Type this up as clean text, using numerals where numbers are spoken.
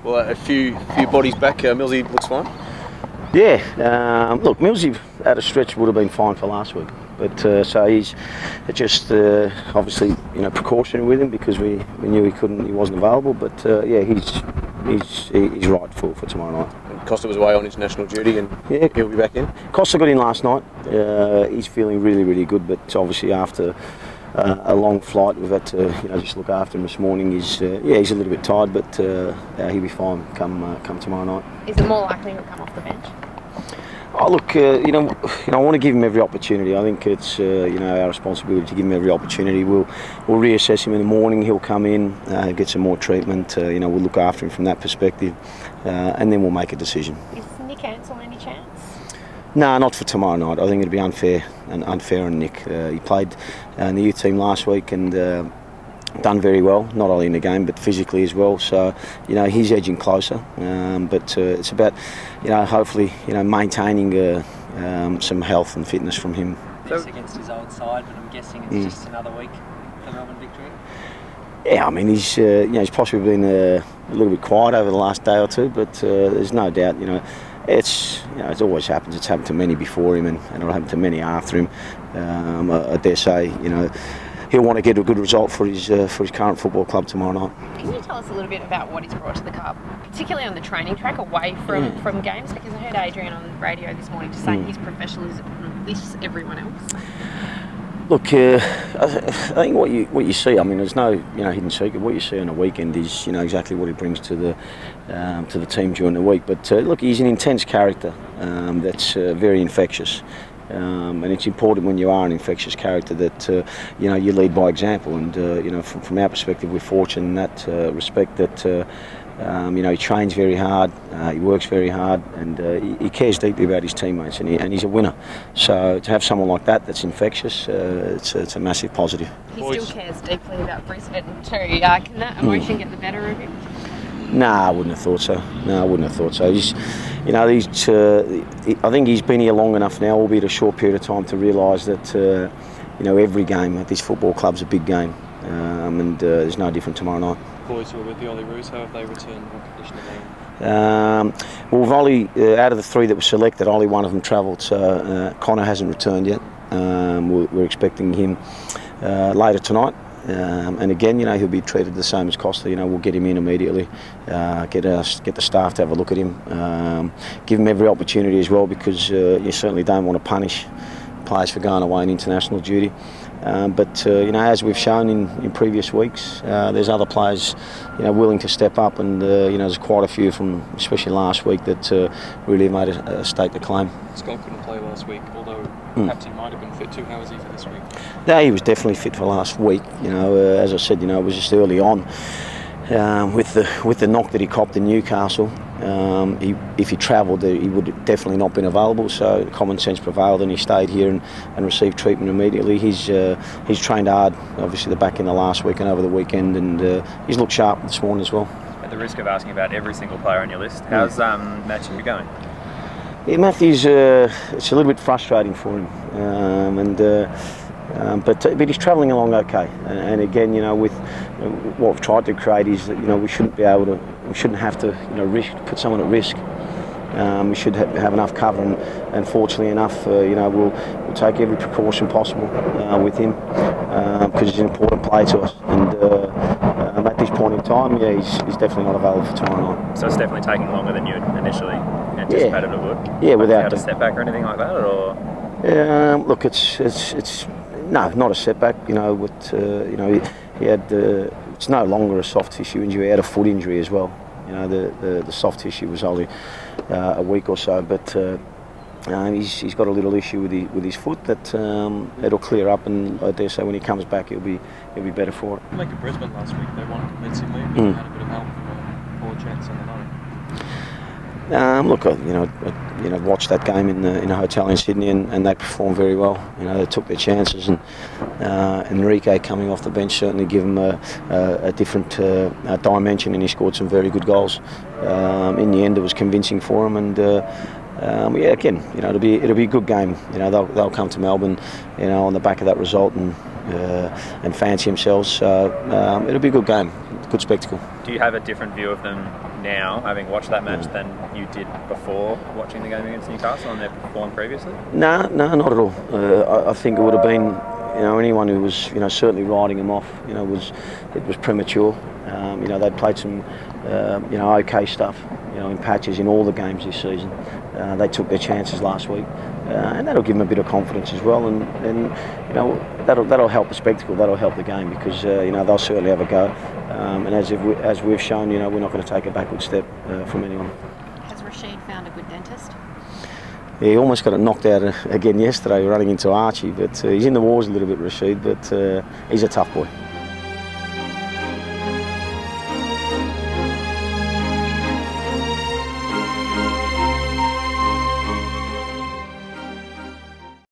Well, a few bodies back. Millsy looks fine. Yeah, look, Millsy at a stretch would have been fine for last week, but so he's just obviously precautionary with him because we knew he wasn't available. But yeah, he's right for tomorrow night. And Costa was away on international duty, and yeah, he'll be back in. Costa got in last night. He's feeling really good, but obviously after a long flight, we've had to just look after him this morning. He's a little bit tired, but he'll be fine come tomorrow night. Is it more likely he'll come off the bench? Oh look, I want to give him every opportunity. I think it's our responsibility to give him every opportunity. We'll reassess him in the morning. He'll come in, get some more treatment. We'll look after him from that perspective, and then we'll make a decision. Is Nick Ansell any chance? No, not for tomorrow night. I think it'd be unfair on Nick. He played in the youth team last week and done very well, not only in the game but physically as well. So he's edging closer. But it's about hopefully maintaining some health and fitness from him. This against his old side, but I'm guessing it's just another week for Melbourne Victory. Yeah, I mean he's possibly been a little bit quiet over the last day or two, but there's no doubt it always happens. It's happened to many before him, and it'll happen to many after him. I dare say, he'll want to get a good result for his current football club tomorrow night. Can you tell us a little bit about what he's brought to the club, particularly on the training track, away from games? Because I heard Adrian on radio this morning just saying his professionalism lifts everyone else. Look, I think what you see. I mean, there's no hidden secret. What you see on the weekend is exactly what he brings to the team during the week. But look, he's an intense character that's very infectious. And it's important when you are an infectious character that you lead by example. And from our perspective, we're fortunate in that respect that he trains very hard, he works very hard, and he cares deeply about his teammates, and he's a winner. So to have someone like that's infectious, it's a massive positive. He still cares deeply about Brisbane too. Can that emotion get the better of him? Nah, I wouldn't have thought so. No, I wouldn't have thought so. I think he's been here long enough now, albeit a short period of time, to realise that every game at this football club's a big game, and there's no different tomorrow night. Boys who are with the Ollie Roos, how have they returned? What condition are they in? Well, with Ollie, out of the three that were selected, Ollie, one of them travelled, so Connor hasn't returned yet. We're expecting him later tonight. And again, he'll be treated the same as Costa. We'll get him in immediately, get the staff to have a look at him, give him every opportunity as well, because you certainly don't want to punish players for going away on international duty. But as we've shown in previous weeks, there's other players willing to step up, and there's quite a few from especially last week that really made a stake to claim. Scott couldn't play last week, although perhaps he might have been fit too. How was he for this week? No, he was definitely fit for last week. As I said, it was just early on with the knock that he copped in Newcastle. If he travelled, he would have definitely not been available. So common sense prevailed, and he stayed here and received treatment immediately. He's trained hard, obviously, the back end of last week and over the weekend, and he's looked sharp this morning as well. At the risk of asking about every single player on your list, how's Matthew going? Yeah, Matthew's it's a little bit frustrating for him, but he's travelling along okay. And again, with what we've tried to create is that we shouldn't have to put someone at risk. We should have enough cover, and fortunately enough, we'll take every precaution possible with him because he's an important player to us. And at this point in time, he's definitely not available for tomorrow night. So it's definitely taking longer than you initially anticipated it would. Yeah, without had a setback or anything like that, or? Look, it's not a setback. He had it's no longer a soft tissue injury. He had a foot injury as well. The soft tissue was only a week or so, but he's got a little issue with his foot that it'll clear up, and I dare say when he comes back, he'll be better for it. Like at Brisbane last week, they won convincingly, but had a bit of help from Paul Chance on the line. Look, I watched that game in a hotel in Sydney, and they performed very well. They took their chances, and Enrique coming off the bench certainly gave them a different dimension, and he scored some very good goals. In the end, it was convincing for him, and again, it'll be a good game. They'll come to Melbourne, on the back of that result, and fancy themselves. So it'll be a good game. good spectacle. Do you have a different view of them now, having watched that match, than you did before watching the game against Newcastle and their perform previously? No, not at all. I think it would have been, you know, anyone who was, you know, certainly writing them off, you know, it was premature. You know, they'd played some, you know, okay stuff, you know, in patches in all the games this season. They took their chances last week, and that'll give them a bit of confidence as well. And you know, that'll help the spectacle. That'll help the game because you know, they'll certainly have a go. And as we've shown, you know, we're not going to take a backward step from anyone. Has Rashid found a good dentist? He almost got it knocked out again yesterday, running into Archie. But he's in the wars a little bit, Rashid. But he's a tough boy.